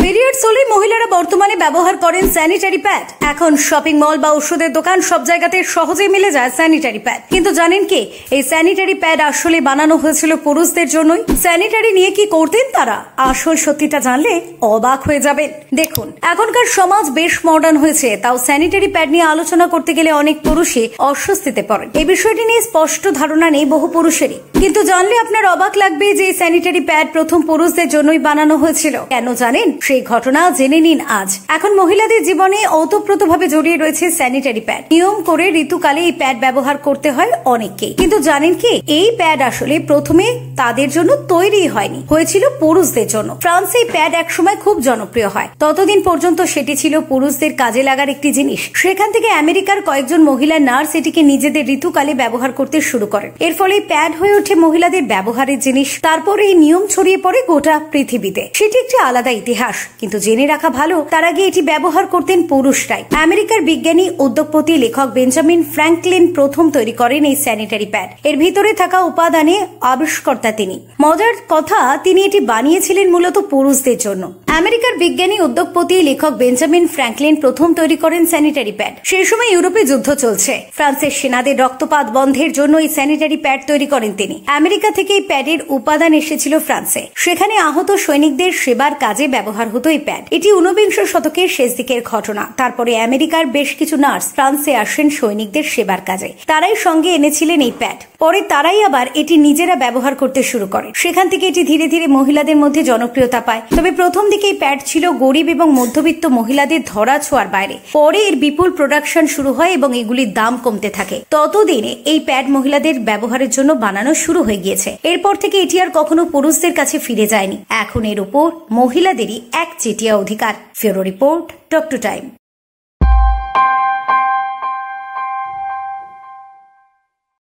Periods হলে মহিলারা বর্তমানে ব্যবহার করেন স্যানিটারি প্যাড। এখন শপিং মল বা ওষুধের দোকান সব জায়গাতে সহজেই মিলে যায় স্যানিটারি প্যাড। কিন্তু জানেন কি, এই স্যানিটারি প্যাড আসলে বানানো হয়েছিল পুরুষদের জন্যই। স্যানিটারি নিয়ে কি করতেন তারা, আসল সত্যিটা জানলে অবাক হয়ে যাবেন। দেখুন, এখনকার সমাজ বেশ মডার্ন হয়েছে, তাও স্যানিটারি প্যাড নিয়ে আলোচনা করতে গেলে অনেক পুরুষই অস্বস্তিতে পড়েন। এই বিষয়টি নিয়ে স্পষ্ট ধারণা নেই বহু পুরুষেরই, কিন্তু জানলে আপনার অবাক লাগবে যে স্যানিটারি প্যাড প্রথম পুরুষদের জন্যই বানানো হয়েছিল। কেন জানেন? সেই ঘটনা জেনে নিন আজ। এখন মহিলাদের জীবনে ওতপ্রোতভাবে জড়িয়ে রয়েছে স্যানিটারি প্যাড। নিয়ম করে ঋতুকালে এই প্যাড ব্যবহার করতে হয় অনেককেই, কিন্তু জানেন কি, এই প্যাড আসলে প্রথমে তাদের জন্য তৈরি হয়নি, হয়েছিল পুরুষদের জন্য। ফ্রান্সে এই প্যাড একসময় খুব জনপ্রিয় হয়, ততদিন পর্যন্ত সেটি ছিল পুরুষদের কাজে লাগার একটি জিনিস। সেখান থেকে আমেরিকার কয়েকজন মহিলা নার্স এটিকে নিজেদের ঋতুকালে ব্যবহার করতে শুরু করেন। এর ফলে প্যাড হয়ে ওঠে মহিলাদের ব্যবহারের জিনিস। তারপরে এই নিয়ম ছড়িয়ে পড়ে গোটা পৃথিবীতে। সেটি একটি আলাদা ইতিহাস, কিন্তু জেনে রাখা ভালো তার আগে এটি ব্যবহার করতেন পুরুষরাই। আমেরিকার বিজ্ঞানী, উদ্যোগপতি, লেখক বেঞ্জামিন ফ্র্যাঙ্কলিন প্রথম তৈরি করেন এই স্যানিটারি প্যাড। এর ভিতরে থাকা উপাদানে আবিষ্কর্তা তিনি। মজার কথা, তিনি এটি বানিয়েছিলেন মূলত পুরুষদের জন্য। আমেরিকার বিজ্ঞানী, উদ্যোগপতি, লেখক বেঞ্জামিন ফ্র্যাঙ্কলিন প্রথম তৈরি করেন স্যানিটারি প্যাড। সেই সময় ইউরোপে যুদ্ধ চলছে। ফ্রান্সের সেনাদের রক্তপাত বন্ধের জন্য এই স্যানিটারি প্যাড তৈরি করেন তিনি। আমেরিকা থেকে এই প্যাডের উপাদান এসেছিল ফ্রান্সে। সেখানে আহত সৈনিকদের সেবার কাজে ব্যবহার হতো এই প্যাড। এটি ঊনবিংশ শতকের শেষ দিকের ঘটনা। তারপরে আমেরিকার বেশ কিছু নার্স ফ্রান্সে আসেন সৈনিকদের সেবার কাজে। তারাই সঙ্গে এনেছিলেন এই প্যাড। পরে তারাই আবার এটি নিজেরা ব্যবহার করতে শুরু করে। সেখান থেকে এটি ধীরে ধীরে মহিলাদের মধ্যে জনপ্রিয়তা পায়। তবে প্রথম দিকে এই প্যাড ছিল গরিব এবং মধ্যবিত্ত মহিলাদের ধরা ছোঁয়ার বাইরে। পরে এর বিপুল প্রোডাকশন শুরু হয় এবং এগুলির দাম কমতে থাকে। ততদিনে এই প্যাড মহিলাদের ব্যবহারের জন্য বানানো শুরু হয়ে গিয়েছে। এরপর থেকে এটি আর কখনো পুরুষদের কাছে ফিরে যায়নি। এখন এর উপর মহিলাদেরই একচেটিয়া অধিকার। ফিউরো রিপোর্ট, টক টু টাইম।